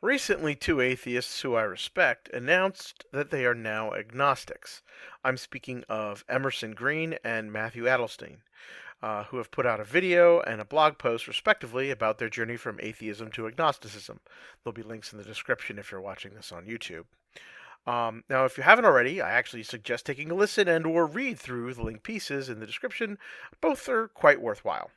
Recently, two atheists who I respect announced that they are now agnostics. I'm speaking of Emerson Green and Mathew Adelstein, who have put out a video and a blog post, respectively, about their journey from atheism to agnosticism. There'll be links in the description if you're watching this on YouTube. Now, if you haven't already, I actually suggest taking a listen and/or read through the linked pieces in the description. Both are quite worthwhile.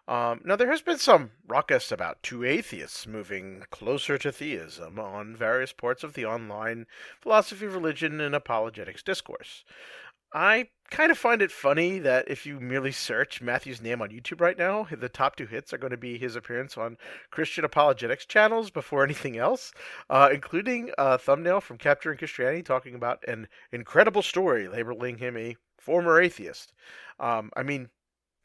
Now, there has been some ruckus about two atheists moving closer to theism on various parts of the online philosophy, religion, and apologetics discourse. I kind of find it funny that if you merely search Matthew's name on YouTube right now, the top two hits are going to be his appearance on Christian apologetics channels before anything else, including a thumbnail from Capturing Christianity talking about an incredible story, labeling him a former atheist. I mean,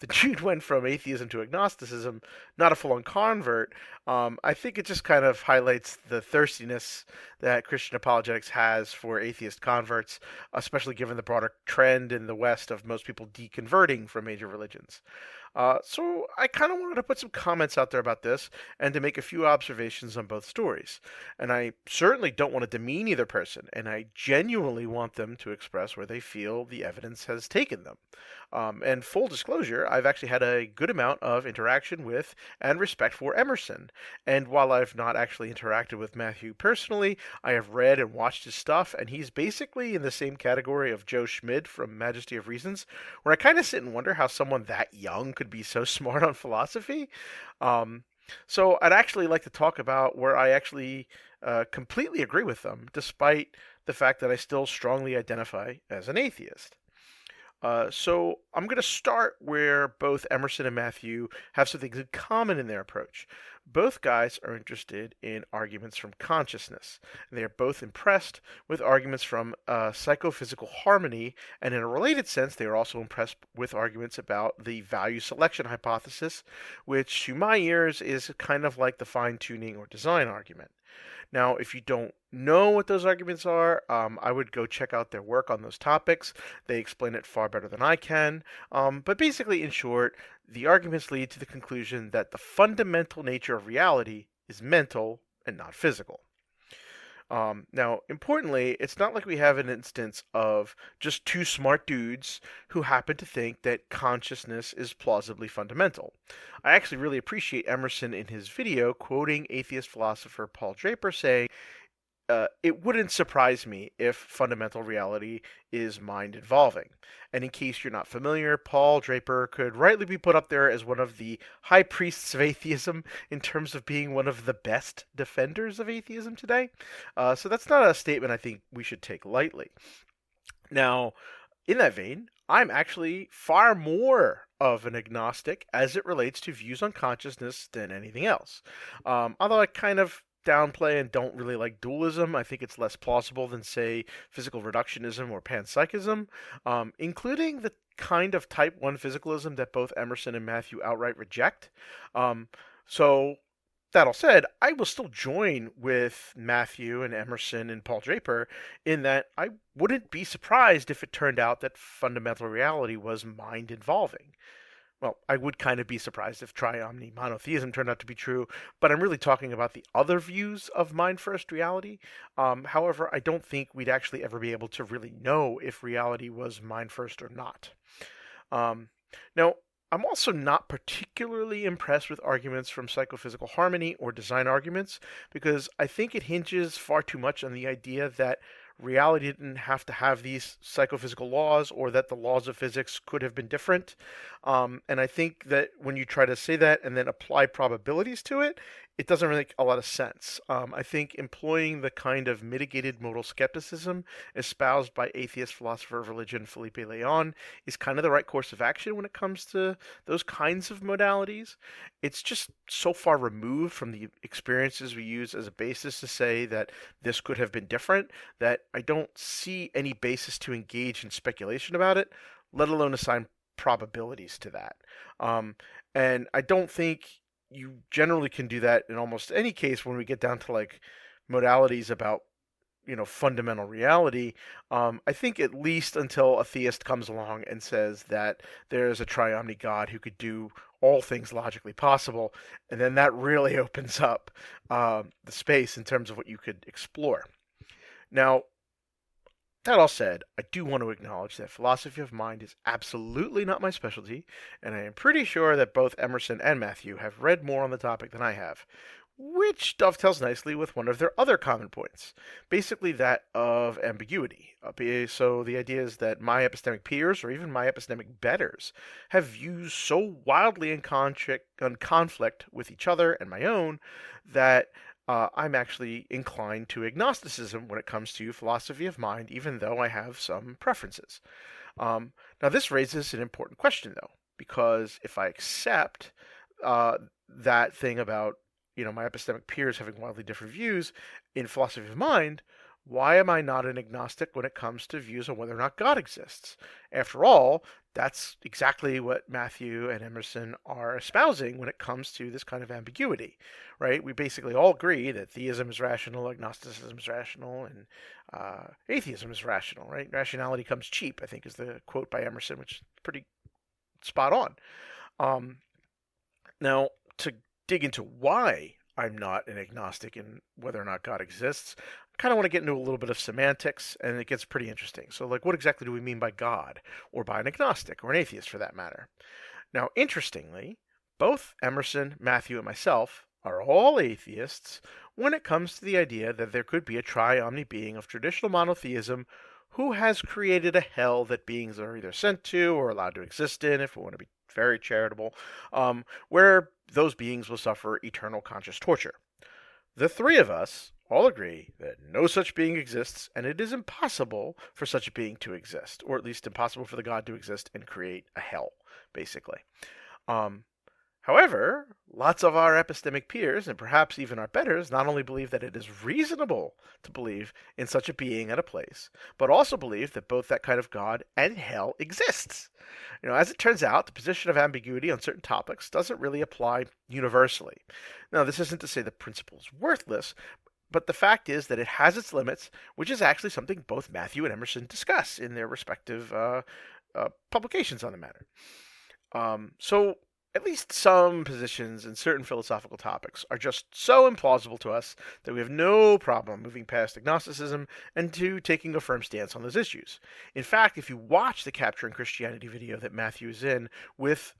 the dude went from atheism to agnosticism, not a full-on convert. I think it just kind of highlights the thirstiness that Christian apologetics has for atheist converts, especially given the broader trend in the West of most people deconverting from major religions. So I kind of wanted to put some comments out there about this and to make a few observations on both stories. And I certainly don't want to demean either person, and I genuinely want them to express where they feel the evidence has taken them. And full disclosure, I've actually had a good amount of interaction with and respect for Emerson. And while I've not actually interacted with Mathew personally, I have read and watched his stuff, and he's basically in the same category of Joe Schmid from Majesty of Reasons, where I kind of sit and wonder how someone that young could be so smart on philosophy. Um, so I'd actually like to talk about where I actually completely agree with them, despite the fact that I still strongly identify as an atheist. So I'm going to start where both Emerson and Mathew have some things in common in their approach. Both guys are interested in arguments from consciousness, and they are both impressed with arguments from psychophysical harmony, and in a related sense, they are also impressed with arguments about the value selection hypothesis, which to my ears is kind of like the fine tuning or design argument. Now, if you don't know what those arguments are, I would go check out their work on those topics. They explain it far better than I can. But basically, in short, the arguments lead to the conclusion that the fundamental nature of reality is mental and not physical. Now, importantly, it's not like we have an instance of just two smart dudes who happen to think that consciousness is plausibly fundamental. I actually really appreciate Emerson in his video quoting atheist philosopher Paul Draper saying, it wouldn't surprise me if fundamental reality is mind involving. And in case you're not familiar, Paul Draper could rightly be put up there as one of the high priests of atheism in terms of being one of the best defenders of atheism today. So that's not a statement I think we should take lightly. Now, in that vein, I'm actually far more of an agnostic as it relates to views on consciousness than anything else. Although I kind of downplay and don't really like dualism, I think it's less plausible than, say, physical reductionism or panpsychism, including the kind of type 1 physicalism that both Emerson and Mathew outright reject. So that all said, I will still join with Mathew and Emerson and Paul Draper in that I wouldn't be surprised if it turned out that fundamental reality was mind involving. Well, I would kind of be surprised if triomni monotheism turned out to be true, but I'm really talking about the other views of mind first reality. However, I don't think we'd actually ever be able to really know if reality was mind first or not. Um, Now, I'm also not particularly impressed with arguments from psychophysical harmony or design arguments because I think it hinges far too much on the idea that reality didn't have to have these psychophysical laws or that the laws of physics could have been different. And I think that when you try to say that and then apply probabilities to it, it doesn't really make a lot of sense. I think employing the kind of mitigated modal skepticism espoused by atheist philosopher of religion Felipe Leon is kind of the right course of action when it comes to those kinds of modalities. It's just so far removed from the experiences we use as a basis to say that this could have been different that I don't see any basis to engage in speculation about it, let alone assign probabilities to that. Um, and I don't think you generally can do that in almost any case when we get down to like modalities about fundamental reality. I think at least until a theist comes along and says that there is a triomni God who could do all things logically possible, and then that really opens up the space in terms of what you could explore. Now, that all said, I do want to acknowledge that philosophy of mind is absolutely not my specialty, and I am pretty sure that both Emerson and Mathew have read more on the topic than I have, which dovetails nicely with one of their other common points, basically that of ambiguity. So the idea is that my epistemic peers, or even my epistemic betters, have views so wildly in conflict with each other and my own that I'm actually inclined to agnosticism when it comes to philosophy of mind, even though I have some preferences. Now, this raises an important question, though, because if I accept that thing about my epistemic peers having wildly different views in philosophy of mind, why am I not an agnostic when it comes to views on whether or not God exists? After all, that's exactly what Mathew and Emerson are espousing when it comes to this kind of ambiguity, right? We basically all agree that theism is rational, agnosticism is rational, and atheism is rational, right? Rationality comes cheap, I think is the quote by Emerson, which is pretty spot on. Now, to dig into why I'm not an agnostic and whether or not God exists, I kind of want to get into a little bit of semantics, and it gets pretty interesting. So, like, what exactly do we mean by God, or by an agnostic, or an atheist for that matter? Now, interestingly, both Emerson, Mathew, and myself are all atheists when it comes to the idea that there could be a triomni being of traditional monotheism who has created a hell that beings are either sent to or allowed to exist in, if we want to be very charitable, where those beings will suffer eternal conscious torture. The three of us all agree that no such being exists, and it is impossible for such a being to exist, or at least impossible for the God to exist and create a hell, basically. However, lots of our epistemic peers, and perhaps even our betters, not only believe that it is reasonable to believe in such a being at a place, but also believe that both that kind of God and hell exists. As it turns out, the position of ambiguity on certain topics doesn't really apply universally. Now, this isn't to say the principle is worthless, but the fact is that it has its limits, which is actually something both Mathew and Emerson discuss in their respective publications on the matter. So, at least some positions in certain philosophical topics are just so implausible to us that we have no problem moving past agnosticism and to taking a firm stance on those issues. In fact, if you watch the Capturing Christianity video that Mathew is in with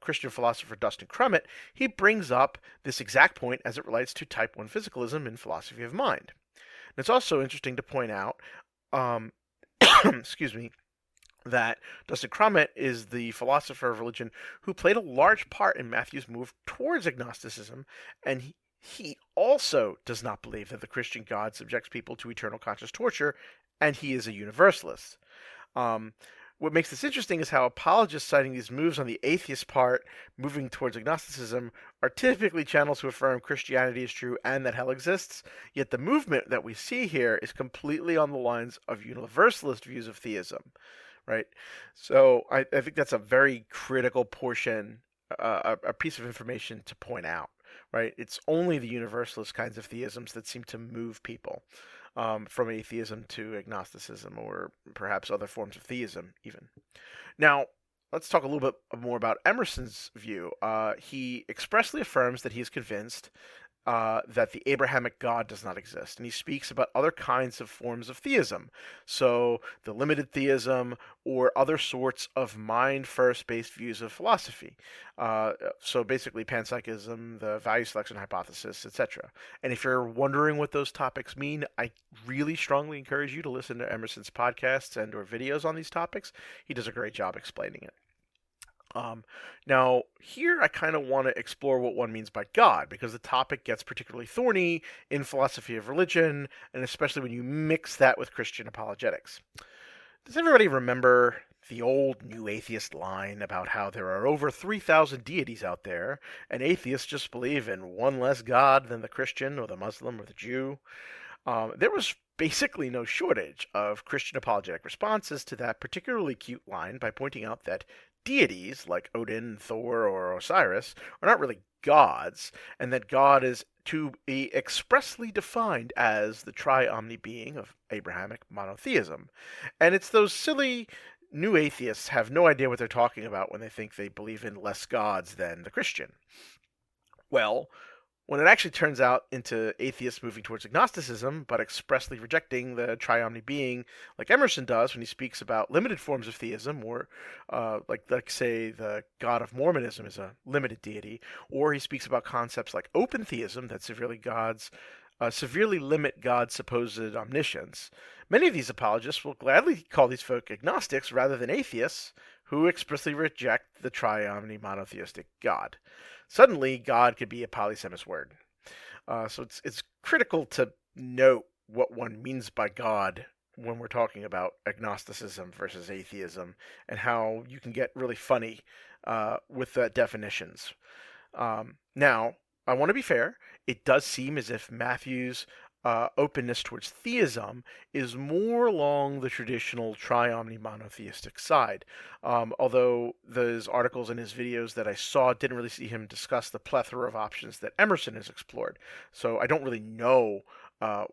Christian philosopher Dustin Crummett, he brings up this exact point as it relates to type 1 physicalism in philosophy of mind. And it's also interesting to point out, excuse me, that Dustin Crummett is the philosopher of religion who played a large part in Mathew's move towards agnosticism, and he also does not believe that the Christian God subjects people to eternal conscious torture, and he is a universalist. What makes this interesting is how apologists citing these moves on the atheist part, moving towards agnosticism, are typically channels who affirm Christianity is true and that hell exists, yet the movement that we see here is completely on the lines of universalist views of theism. Right, so I think that's a very critical portion, a piece of information to point out. Right, it's only the universalist kinds of theisms that seem to move people from atheism to agnosticism, or perhaps other forms of theism, even. Now, let's talk a little bit more about Emerson's view. He expressly affirms that he is convinced that the Abrahamic God does not exist. And he speaks about other kinds of forms of theism. So the limited theism or other sorts of mind-first based views of philosophy. So basically panpsychism, the value selection hypothesis, etc. And if you're wondering what those topics mean, I really strongly encourage you to listen to Emerson's podcasts and or videos on these topics. He does a great job explaining it. Now, here I kind of want to explore what one means by God, because the topic gets particularly thorny in philosophy of religion, and especially when you mix that with Christian apologetics. Does everybody remember the old New Atheist line about how there are over 3,000 deities out there, and atheists just believe in one less God than the Christian or the Muslim or the Jew? There was basically no shortage of Christian apologetic responses to that particularly cute line by pointing out that deities like Odin, Thor, or Osiris are not really gods, and that God is to be expressly defined as the tri-omni-being of Abrahamic monotheism. And it's those silly new atheists have no idea what they're talking about when they think they believe in less gods than the Christian. Well, when it actually turns out into atheists moving towards agnosticism, but expressly rejecting the tri-omni being, like Emerson does when he speaks about limited forms of theism, or like say the God of Mormonism is a limited deity, or he speaks about concepts like open theism that severely limit God's supposed omniscience. Many of these apologists will gladly call these folk agnostics rather than atheists who explicitly reject the tri-omni monotheistic God. Suddenly, God could be a polysemous word. So it's critical to note what one means by God when we're talking about agnosticism versus atheism, and how you can get really funny with the definitions. Now, I want to be fair. It does seem as if Mathew's openness towards theism is more along the traditional tri-omni monotheistic side. Although those articles in his videos that I saw didn't really see him discuss the plethora of options that Emerson has explored. So I don't really know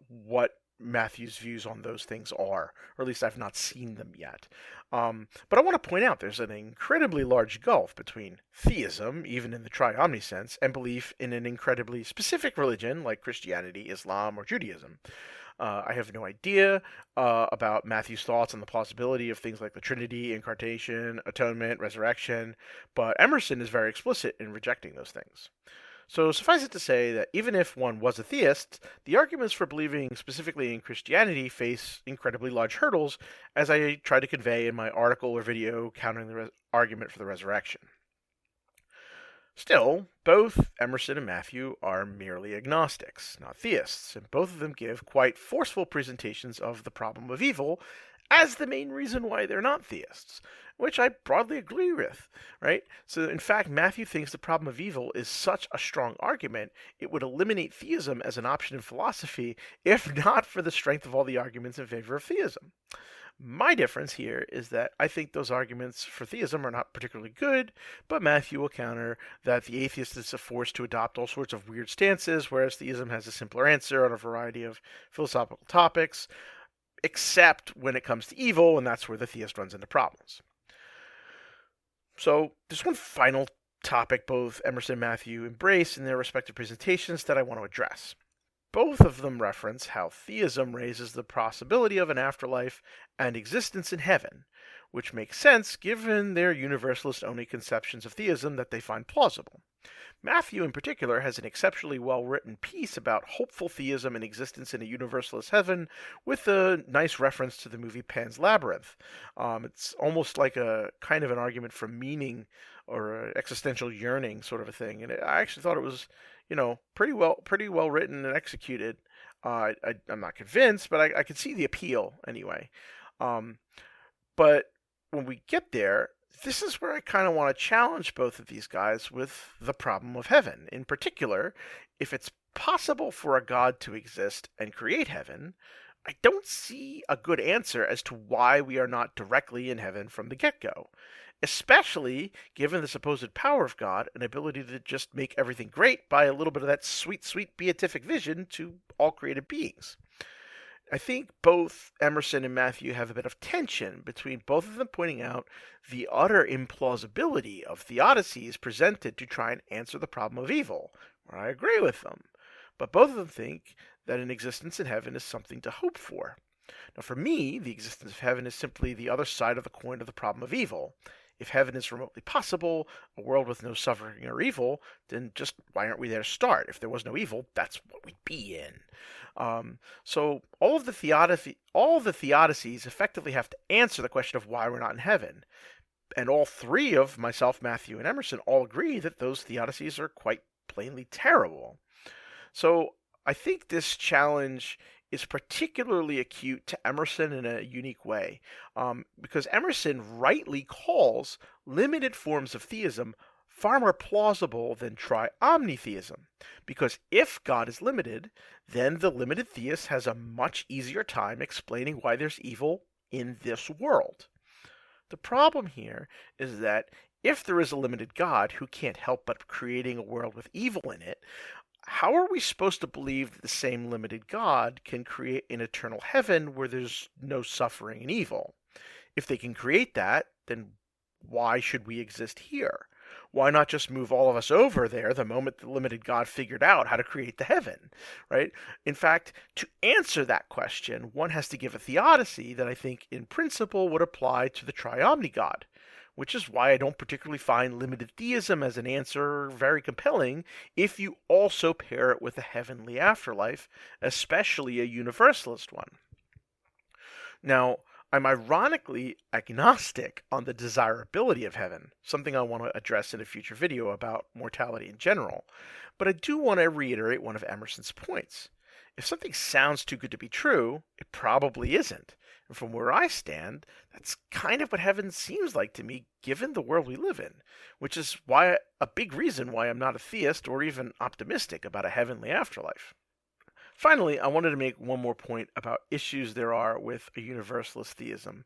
what Mathew's views on those things are, or at least I've not seen them yet. But I want to point out there's an incredibly large gulf between theism, even in the tri-omni sense, and belief in an incredibly specific religion like Christianity, Islam, or Judaism. I have no idea about Mathew's thoughts on the plausibility of things like the Trinity, incarnation, atonement, resurrection, but Emerson is very explicit in rejecting those things. So suffice it to say that even if one was a theist, the arguments for believing specifically in Christianity face incredibly large hurdles, as I try to convey in my article or video countering the argument for the resurrection. Still, both Emerson and Mathew are merely agnostics, not theists, and both of them give quite forceful presentations of the problem of evil as the main reason why they're not theists, which I broadly agree with, right? So, in fact, Mathew thinks the problem of evil is such a strong argument, it would eliminate theism as an option in philosophy, if not for the strength of all the arguments in favor of theism. My difference here is that I think those arguments for theism are not particularly good, but Mathew will counter that the atheist is forced to adopt all sorts of weird stances, whereas theism has a simpler answer on a variety of philosophical topics, except when it comes to evil, and that's where the theist runs into problems. So there's one final topic both Emerson and Mathew embrace in their respective presentations that I want to address. Both of them reference how theism raises the possibility of an afterlife and existence in heaven, which makes sense given their universalist-only conceptions of theism that they find plausible. Mathew, in particular, has an exceptionally well-written piece about hopeful theism and existence in a universalist heaven, with a nice reference to the movie Pan's Labyrinth. It's almost like a kind of an argument for meaning or existential yearning sort of a thing, and I actually thought it was, pretty well written and executed. I'm not convinced, but I could see the appeal anyway. But when we get there, this is where I kind of want to challenge both of these guys with the problem of heaven. In particular, if it's possible for a God to exist and create heaven, I don't see a good answer as to why we are not directly in heaven from the get-go, especially given the supposed power of God and ability to just make everything great by a little bit of that sweet, sweet beatific vision to all created beings. I think both Emerson and Mathew have a bit of tension between both of them pointing out the utter implausibility of theodicies presented to try and answer the problem of evil, where I agree with them. But both of them think that an existence in heaven is something to hope for. Now, for me, the existence of heaven is simply the other side of the coin of the problem of evil. If heaven is remotely possible, a world with no suffering or evil, then just why aren't we there to start? If there was no evil, that's what we'd be in. So all the theodicies effectively have to answer the question of why we're not in heaven. And all three of myself, Mathew, and Emerson all agree that those theodicies are quite plainly terrible. So I think this challenge is particularly acute to Emerson in a unique way, because Emerson rightly calls limited forms of theism far more plausible than tri-omni-theism, because if God is limited, then the limited theist has a much easier time explaining why there's evil in this world. The problem here is that if there is a limited God who can't help but creating a world with evil in it, how are we supposed to believe that the same limited God can create an eternal heaven where there's no suffering and evil? If they can create that, then why should we exist here? Why not just move all of us over there the moment the limited God figured out how to create the heaven, right? In fact, to answer that question, one has to give a theodicy that I think in principle would apply to the triomni God, which is why I don't particularly find limited theism as an answer very compelling if you also pair it with a heavenly afterlife, especially a universalist one. Now, I'm ironically agnostic on the desirability of heaven, something I want to address in a future video about mortality in general, but I do want to reiterate one of Emerson's points. If something sounds too good to be true, it probably isn't. And from where I stand, that's kind of what heaven seems like to me given the world we live in, which is why a big reason why I'm not a theist or even optimistic about a heavenly afterlife. Finally, I wanted to make one more point about issues there are with a universalist theism.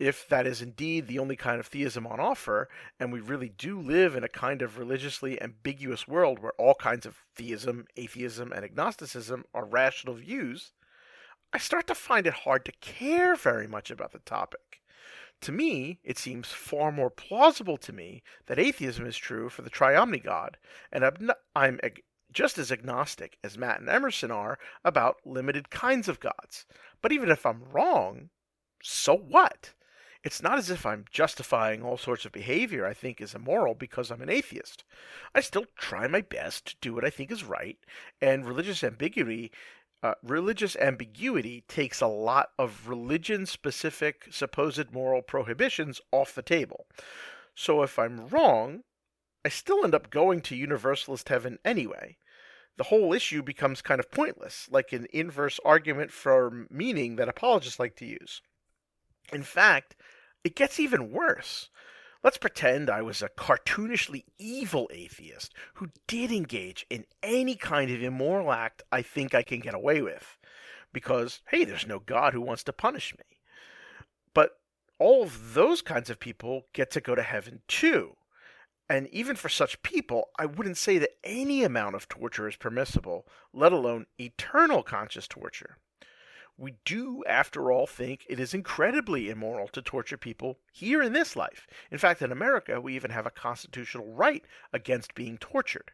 If that is indeed the only kind of theism on offer, and we really do live in a kind of religiously ambiguous world where all kinds of theism, atheism, and agnosticism are rational views, I start to find it hard to care very much about the topic. To me, it seems far more plausible to me that atheism is true for the triomni God, and I'm just as agnostic as Matt and Emerson are about limited kinds of gods. But even if I'm wrong, so what? It's not as if I'm justifying all sorts of behavior I think is immoral because I'm an atheist. I still try my best to do what I think is right, and religious ambiguity takes a lot of religion-specific supposed moral prohibitions off the table. So if I'm wrong, I still end up going to universalist heaven anyway. The whole issue becomes kind of pointless, like an inverse argument for meaning that apologists like to use. In fact, it gets even worse. Let's pretend I was a cartoonishly evil atheist who did engage in any kind of immoral act I think I can get away with, because, hey, there's no God who wants to punish me. But all of those kinds of people get to go to heaven too. And even for such people, I wouldn't say that any amount of torture is permissible, let alone eternal conscious torture. We do, after all, think it is incredibly immoral to torture people here in this life. In fact, in America, we even have a constitutional right against being tortured.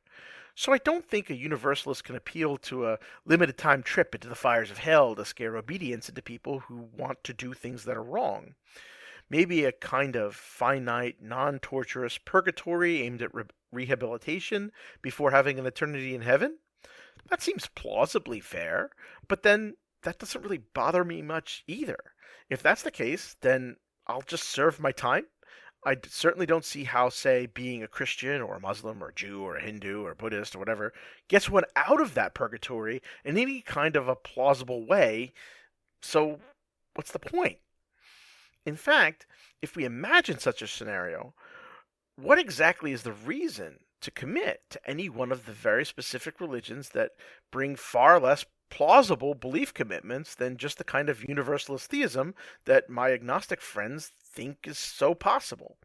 So I don't think a universalist can appeal to a limited time trip into the fires of hell to scare obedience into people who want to do things that are wrong. Maybe a kind of finite, non-torturous purgatory aimed at rehabilitation before having an eternity in heaven? That seems plausibly fair, but then that doesn't really bother me much either. If that's the case, then I'll just serve my time. I certainly don't see how, say, being a Christian or a Muslim or a Jew or a Hindu or a Buddhist or whatever gets one out of that purgatory in any kind of a plausible way. So, what's the point? In fact, if we imagine such a scenario, what exactly is the reason to commit to any one of the very specific religions that bring far less plausible belief commitments than just the kind of universalist theism that my agnostic friends think is so possible?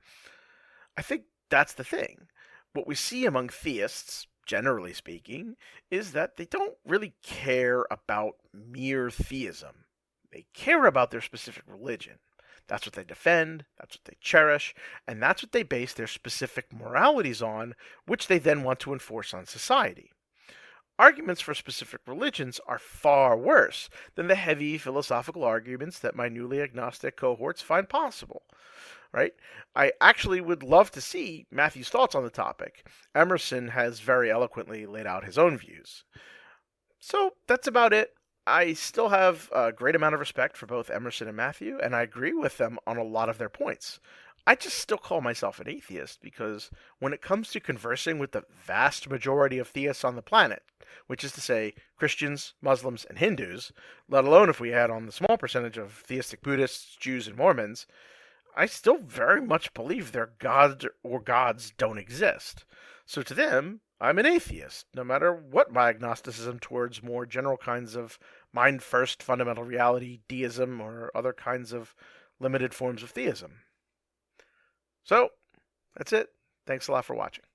I think that's the thing. What we see among theists, generally speaking, is that they don't really care about mere theism. They care about their specific religion. That's what they defend, that's what they cherish, and that's what they base their specific moralities on, which they then want to enforce on society. Arguments for specific religions are far worse than the heavy philosophical arguments that my newly agnostic cohorts find possible. Right? I actually would love to see Mathew's thoughts on the topic. Emerson has very eloquently laid out his own views. So that's about it. I still have a great amount of respect for both Emerson and Mathew, and I agree with them on a lot of their points. I just still call myself an atheist because when it comes to conversing with the vast majority of theists on the planet, which is to say Christians, Muslims, and Hindus, let alone if we add on the small percentage of theistic Buddhists, Jews, and Mormons, I still very much believe their gods or gods don't exist. So to them, I'm an atheist, no matter what my agnosticism towards more general kinds of mind-first fundamental reality, deism, or other kinds of limited forms of theism. So, that's it. Thanks a lot for watching.